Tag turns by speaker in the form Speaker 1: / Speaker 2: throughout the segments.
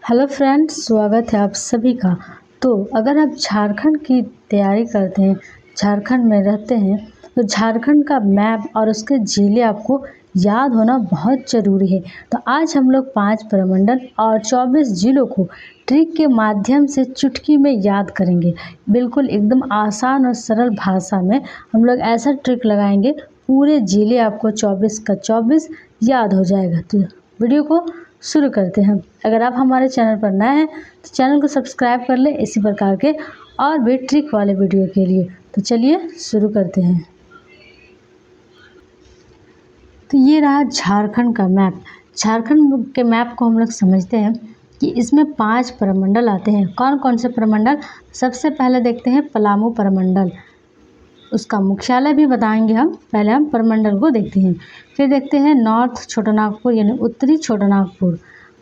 Speaker 1: Hello friends, स्वागत है आप सभी का। तो अगर आप झारखंड की तैयारी करते हैं, झारखंड में रहते हैं, तो झारखंड का मैप और उसके ज़िले आपको याद होना बहुत ज़रूरी है। तो आज हम लोग 5 प्रमंडल और 24 ज़िलों को ट्रिक के माध्यम से चुटकी में याद करेंगे। बिल्कुल एकदम आसान और सरल भाषा में हम लोग ऐसा ट्रिक लगाएंगे, पूरे ज़िले आपको 24 का 24 याद हो जाएगा। तो वीडियो को शुरू करते हैं। अगर आप हमारे चैनल पर नए हैं तो चैनल को सब्सक्राइब कर लें इसी प्रकार के और भी ट्रिक वाले वीडियो के लिए। तो चलिए शुरू करते हैं। तो ये रहा झारखंड का मैप। झारखंड के मैप को हम लोग समझते हैं कि इसमें 5 प्रमंडल आते हैं। कौन कौन से प्रमंडल? सबसे पहले देखते हैं पलामू प्रमंडल, उसका मुख्यालय भी बताएंगे हम। पहले हम प्रमंडल को देखते हैं, फिर देखते हैं नॉर्थ छोटानागपुर यानी उत्तरी छोटानागपुर।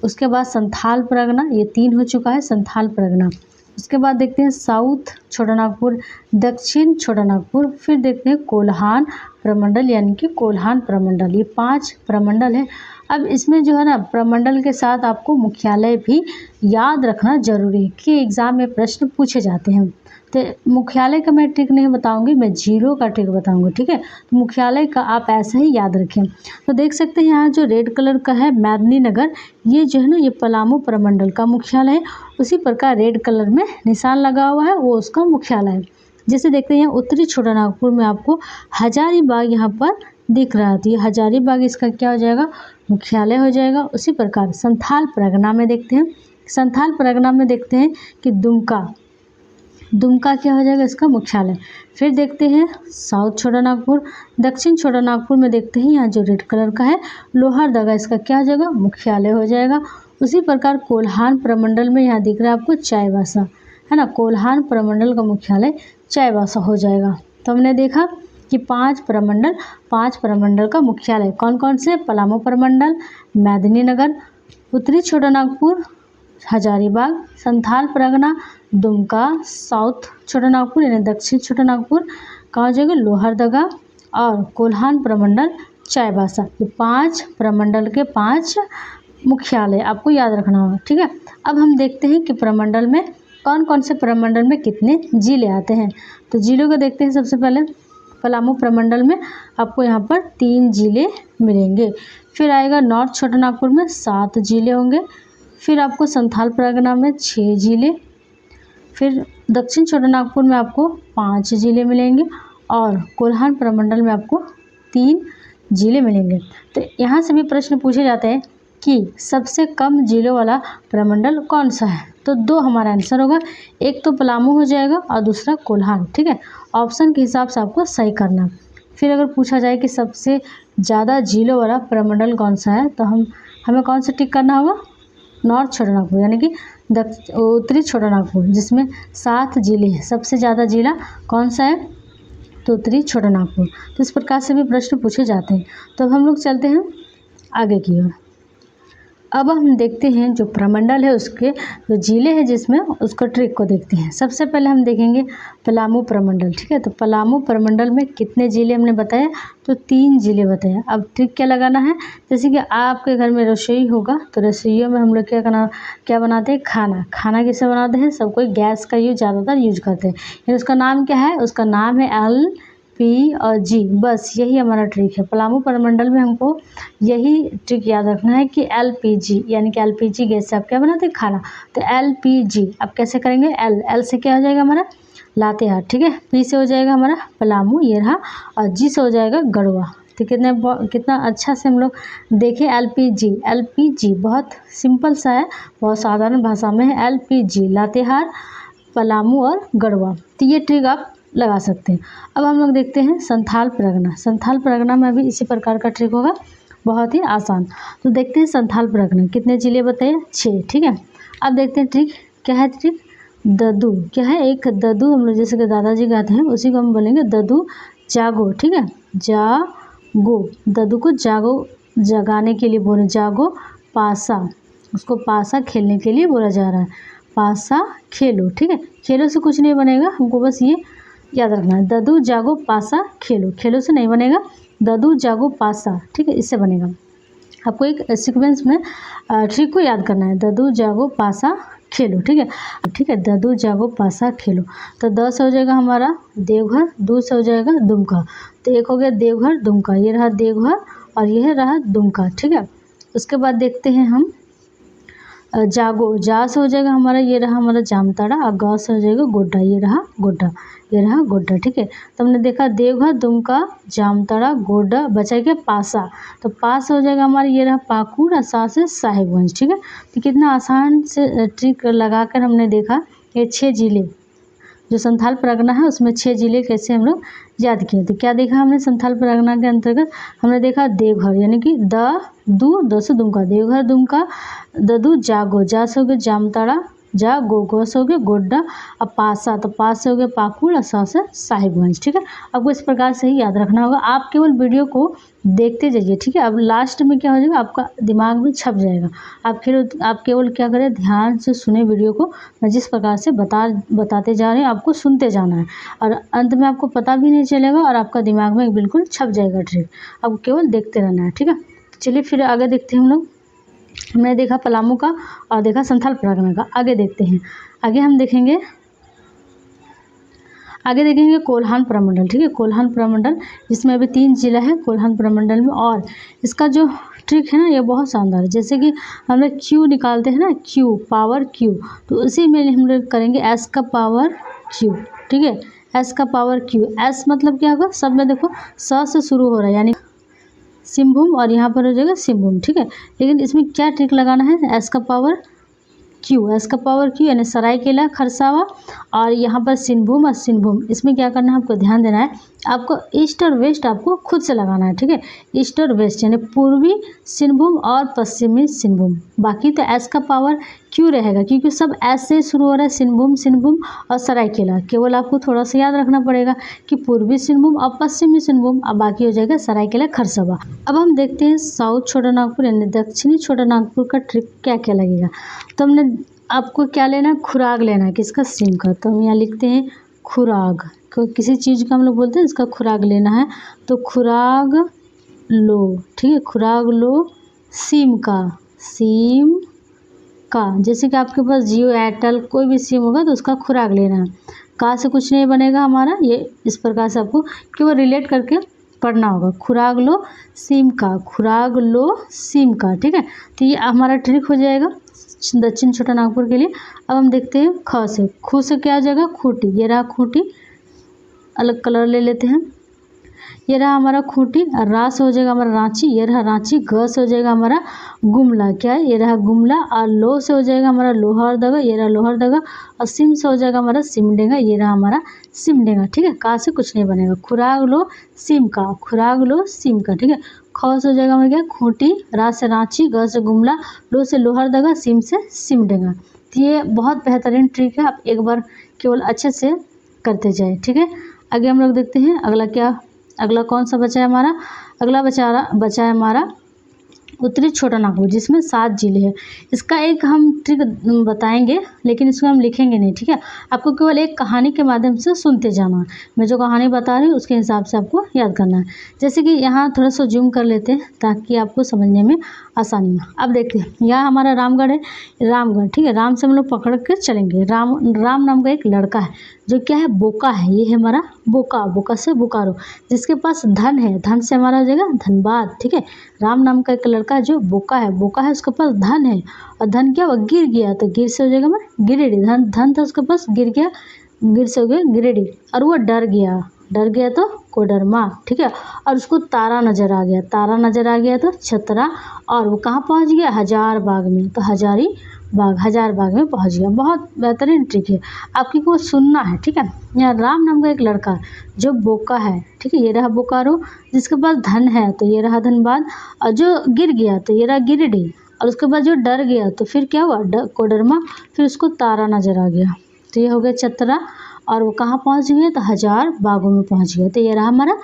Speaker 1: उसके बाद संथाल परगना, ये 3 हो चुका है संथाल परगना। उसके बाद देखते हैं साउथ छोटानागपुर, दक्षिण छोटानागपुर। फिर देखते हैं कोल्हान प्रमंडल यानी कि कोल्हान प्रमंडल। ये 5 प्रमंडल है। अब इसमें जो है ना, प्रमंडल के साथ आपको मुख्यालय भी याद रखना जरूरी है कि एग्ज़ाम में प्रश्न पूछे जाते हैं। तो मुख्यालय का मैं ट्रिक नहीं बताऊंगी, मैं ज़िलों का ट्रिक बताऊंगी, ठीक है। तो मुख्यालय का आप ऐसा ही याद रखें। तो देख सकते हैं यहाँ जो रेड कलर का है मेदिनीनगर, ये जो है ना, ये पलामू प्रमंडल का मुख्यालय है। उसी प्रकार रेड कलर में निशान लगा हुआ है, वो उसका मुख्यालय है। जैसे देखते हैं यहाँ उत्तरी छोटानागपुर में आपको हजारीबाग यहाँ पर दिख रहा है, तो ये हजारीबाग इसका क्या हो जाएगा? मुख्यालय हो जाएगा। उसी प्रकार संथाल परगना में देखते हैं, संथाल परगना में देखते हैं कि दुमका क्या हो जाएगा? इसका मुख्यालय। फिर देखते हैं साउथ छोटानागपुर, दक्षिण छोटानागपुर में देखते हैं यहाँ जो रेड कलर का है लोहरदगा, इसका क्या हो जाएगा? मुख्यालय हो जाएगा। उसी प्रकार कोल्हान प्रमंडल में यहाँ दिख रहा है आपको चाईबासा, है ना, कोल्हान प्रमंडल का मुख्यालय चाईबासा हो जाएगा। तो हमने देखा कि 5 प्रमंडल का मुख्यालय कौन कौन से? पलामू प्रमंडल, मेदिनीनगर, उत्तरी छोटानागपुर हजारीबाग, संथाल परगना, दुमका, साउथ छोटानागपुर यानी दक्षिण छोटानागपुर, कहाँ हो जाएगा? लोहरदगा, और कोल्हान प्रमंडल चाईबासा। ये 5 प्रमंडल के 5 मुख्यालय आपको याद रखना होगा, ठीक है। अब हम देखते हैं कि प्रमंडल में कौन कौन से प्रमंडल में कितने जिले आते हैं। तो जिलों को देखते हैं। सबसे पहले पलामू प्रमंडल में आपको यहाँ पर 3 जिले मिलेंगे। फिर आएगा नॉर्थ छोटानागपुर में 7 जिले होंगे। फिर आपको संथाल परगना में 6 जिले। फिर दक्षिण छोटानागपुर में आपको 5 जिले मिलेंगे और कोल्हान प्रमंडल में आपको 3 जिले मिलेंगे। तो यहाँ से भी प्रश्न पूछे जाते हैं कि सबसे कम जिलों वाला प्रमंडल कौन सा है? तो 2 हमारा आंसर होगा। एक तो पलामू हो जाएगा और दूसरा कोल्हान, ठीक है। ऑप्शन के हिसाब से आपको सही करना। फिर अगर पूछा जाए कि सबसे ज़्यादा जिलों वाला प्रमंडल कौन सा है, तो हमें कौन सा टिक करना होगा? नॉर्थ छोटानागपुर यानी कि उत्तरी छोटानागपुर, जिसमें 7 जिले हैं। सबसे ज़्यादा जिला कौन सा है? तो उत्तरी छोटानागपुर। तो इस प्रकार से भी प्रश्न पूछे जाते हैं। तो अब हम लोग चलते हैं आगे की ओर। अब हम देखते हैं जो प्रमंडल है उसके जो जिले हैं जिसमें उसको ट्रिक को देखते हैं। सबसे पहले हम देखेंगे पलामू प्रमंडल, ठीक है। तो पलामू प्रमंडल में कितने जिले हमने बताया? तो 3 जिले बताए। अब ट्रिक क्या लगाना है? जैसे कि आपके घर में रसोई होगा, तो रसोइयों में हम लोग क्या बनाते हैं? खाना किसे बनाते हैं? सब कोई गैस का ज़्यादातर यूज करते हैं। उसका नाम क्या है? उसका नाम है LP और G। बस यही हमारा ट्रिक है। पलामू प्रमंडल में हमको यही ट्रिक याद रखना है कि LPG यानी कि LPG गैस से आप क्या बनाते हैं? खाना। तो LPG आप कैसे करेंगे? L से क्या हो जाएगा हमारा? लातेहार, ठीक है। P से हो जाएगा हमारा पलामू, ये रहा, और G से हो जाएगा गढ़वा। तो कितना अच्छा से हम लोग देखें। LPG बहुत सिंपल सा है, बहुत साधारण भाषा में है। LPG लातेहार, पलामू और गढ़वा। तो ये ट्रिक आप लगा सकते हैं। अब हम लोग देखते हैं संथाल परगना। संथाल परगना में भी इसी प्रकार का ट्रिक होगा, बहुत ही आसान। तो देखते हैं संथाल परगना कितने जिले बताइए? 6, ठीक है। अब देखते हैं ट्रिक क्या है। ट्रिक ददू क्या है? एक ददू हम लोग जैसे कि दादाजी गाते हैं उसी को हम बोलेंगे ददू जागो, ठीक है। जागो, ददू को जागो जगाने के लिए बोले। जागो पासा, उसको पासा खेलने के लिए बोला जा रहा है। पासा खेलो, ठीक है। खेलो से कुछ नहीं बनेगा, हमको बस ये याद रखना है। ददू जागो पासा खेलो, खेलो से नहीं बनेगा, ददू जागो पासा, ठीक है, इससे बनेगा। आपको एक सीक्वेंस में ट्रिक को याद करना है। ददू जागो पासा खेलो, ठीक है। ठीक है, ददू जागो पासा खेलो। तो द से हो जाएगा हमारा देवघर, दू से हो जाएगा दुमका। तो एक हो गया देवघर दुमका, ये रहा देवघर और यह रहा दुमका, ठीक है। उसके बाद देखते हैं हम जागो, जा से हो जाएगा हमारा, ये रहा हमारा जामताड़ा और ग से हो जाएगा गोड्डा, ये रहा गोड्डा, ये रहा गोड्डा, ठीक है। तो हमने देखा देवघर दुमका जामताड़ा गोड्डा, बचा क्या पासा। तो पास हो जाएगा हमारा, ये रहा पाकुड़ और सा से साहिबगंज, ठीक है। तो कितना आसान से ट्रिक लगाकर हमने देखा ये 6 जिले जो संथाल परगना है उसमें 6 जिले कैसे हम लोग याद किए। तो क्या देखा हमने संथाल परगना के अंतर्गत, हमने देखा देवघर यानी कि द से दुमका, देवघर दुमका, ददू जागो, जा से हो गया जामताड़ा, जा गो से हो गया गोड्डा और पासा, तो पास से हो गया पाकुड़ और सा से साहिबगंज, ठीक है। आपको इस प्रकार से ही याद रखना होगा। आप केवल वीडियो को देखते जाइए, ठीक है। अब लास्ट में क्या हो जाएगा, आपका दिमाग में छप जाएगा। आप केवल क्या करें, ध्यान से सुने वीडियो को। मैं जिस प्रकार से बताते जा रहे हैं आपको सुनते जाना है और अंत में आपको पता भी नहीं चलेगा और आपका दिमाग में बिल्कुल छप जाएगा ट्रिक। आपको केवल देखते रहना है, ठीक है। चलिए फिर आगे देखते हैं हम लोग। हमने देखा पलामू का और देखा संथाल परगना का। आगे देखते हैं, आगे हम देखेंगे कोल्हान प्रमंडल, ठीक है। कोल्हान प्रमंडल जिसमें अभी 3 जिला है कोल्हान प्रमंडल में। और इसका जो ट्रिक है ना ये बहुत शानदार है। जैसे कि हम लोग क्यू निकालते हैं ना, क्यू पावर क्यू, तो उसी में हम लोग करेंगे एस का पावर क्यू, ठीक है। एस का पावर क्यू, एस मतलब क्या होगा, सब में देखो स से शुरू हो रहा है यानी सिंहभूम और यहाँ पर हो जाएगा सिंहभूम, ठीक है। लेकिन इसमें क्या ट्रिक लगाना है, एस का पावर क्यू, एस का पावर क्यू यानी सरायकेला खरसावा और यहाँ पर सिंहभूम और सिंहभूम। इसमें क्या करना है, आपको ध्यान देना है। आपको ईस्ट और वेस्ट आपको खुद से लगाना है, ठीक है। ईस्ट और वेस्ट यानी पूर्वी सिंहभूम और पश्चिमी सिंहभूम। बाकी तो एस का पावर क्यू रहेगा क्योंकि सब एस से शुरू हो रहा है, सिंहभूम और सरायकेला। केवल आपको थोड़ा सा याद रखना पड़ेगा कि पूर्वी सिंहभूम और पश्चिमी सिंहभूम, अब बाकी हो जाएगा सरायकेला खरसावा। अब हम देखते हैं साउथ छोटा नागपुर यानी दक्षिणी छोटा नागपुर का ट्रिक क्या क्या लगेगा। तो हमने आपको क्या लेना है, खुराग लेना है, किसका, सिम का। तो हम यहाँ लिखते हैं खुराग, किसी चीज़ का हम लोग बोलते हैं इसका खुराग लेना है। तो खुराग लो, ठीक है, खुराग लो सिम का। जैसे कि आपके पास जियो एयरटेल कोई भी सिम होगा तो उसका खुराग लेना है। का से कुछ नहीं बनेगा हमारा, ये इस प्रकार से आपको केवल रिलेट करके पढ़ना होगा। खुराग लो सिम का, खुराग लो सिम का, ठीक है। तो ये हमारा ट्रिक हो जाएगा दक्षिण छोटा नागपुर के लिए। अब हम देखते हैं ख से, खू से क्या हो जाएगा, खूंटी, ये रहा खूंटी, अलग कलर ले लेते हैं, ये रहा हमारा खूंटी। और रा से हो जाएगा हमारा रांची, ये रहा रांची। ग से हो जाएगा हमारा गुमला, क्या है, ये रहा गुमला। और लो से हो जाएगा हमारा लोहरदगा, ये रहा लोहरदगा। और सिम से हो जाएगा हमारा सिमडेगा, ये रहा हमारा सिमडेगा, ठीक है। का से कुछ नहीं बनेगा, खुराग लो सिम का, खुराग लो सिम का, ठीक है। ख से हो जाएगा हमारा क्या, खूंटी। रा से रांची, ग से गुमला, लो से लोहरदगा, सिम से सिमडेगा। तो ये बहुत बेहतरीन ट्रिक है, आप एक बार केवल अच्छे से करते जाए, ठीक है। आगे हम लोग देखते हैं अगला कौन सा बचा है हमारा। अगला बचा है हमारा उत्तरी छोटा नागपुर जिसमें 7 जिले हैं। इसका एक हम ट्रिक बताएंगे लेकिन इसको हम लिखेंगे नहीं, ठीक है। आपको केवल एक कहानी के माध्यम से सुनते जाना है। मैं जो कहानी बता रही हूँ उसके हिसाब से आपको याद करना है। जैसे कि यहाँ थोड़ा सा जूम कर लेते हैं ताकि आपको समझने में आसानी हो। अब देखते हैं यहाँ हमारा रामगढ़ है, रामगढ़, ठीक है। राम से हम लोग पकड़ कर चलेंगे। राम नाम का एक लड़का है जो क्या है, बोका है। ये है हमारा बोका से बोकारो, जिसके पास धन है। धन से हमारा हो जाएगा धनबाद, ठीक है। राम नाम का एक लड़का है जो बोका है, उसके पास धन है। और धन क्या हुआ, गिर गया, तो गिर से हो जाएगा हमारा गिरिडीह। धन था उसके पास, गिर गया, गिर से हो गया गिरिडीह। और वो डर गया तो कोडरमा, ठीक है। और उसको तारा नजर आ गया तो छतरा। और वो कहाँ पहुँच गया, हजारबाग में, तो हजारबाग में पहुँच गया। बहुत बेहतरीन ट्रिक है, आपकी को सुनना है, ठीक है। यहाँ राम नाम का एक लड़का जो बोका है, ठीक है, ये रहा बोकारो। जिसके पास धन है तो ये रहा धनबाद। और जो गिर गया तो ये रहा गिरिडीह। और उसके बाद जो डर गया तो फिर क्या हुआ, कोडरमा। फिर उसको तारा नजर आ गया तो ये हो गया चतरा। और वो कहाँ पहुँच गए, तो हजारबागों में पहुँच गए, तो ये रहा हमारा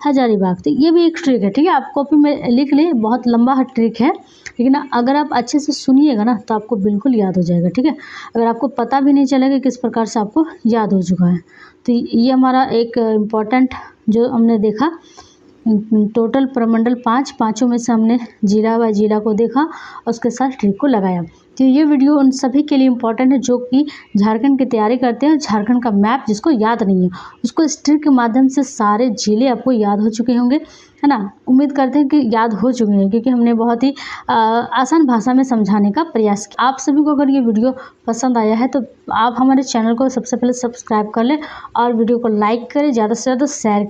Speaker 1: हजारीबाग। तो ये भी एक ट्रिक है, ठीक है। आप कॉपी में लिख ले, बहुत लंबा ट्रिक है लेकिन अगर आप अच्छे से सुनिएगा ना तो आपको बिल्कुल याद हो जाएगा, ठीक है। अगर आपको पता भी नहीं चलेगा किस प्रकार से आपको याद हो चुका है। तो ये हमारा एक इम्पॉर्टेंट जो हमने देखा टोटल प्रमंडल पाँचों में से हमने जिला बाय जिला को देखा और उसके साथ ट्रिक को लगाया। तो ये वीडियो उन सभी के लिए इम्पोर्टेंट है जो कि झारखंड की तैयारी करते हैं। झारखंड का मैप जिसको याद नहीं है उसको इस ट्रिक के माध्यम से सारे जिले आपको याद हो चुके होंगे, है ना। उम्मीद करते हैं कि याद हो चुके हैं क्योंकि हमने बहुत ही आसान भाषा में समझाने का प्रयास किया। आप सभी को अगर ये वीडियो पसंद आया है तो आप हमारे चैनल को सबसे पहले सब्सक्राइब कर लें और वीडियो को लाइक करें, ज़्यादा से ज़्यादा शेयर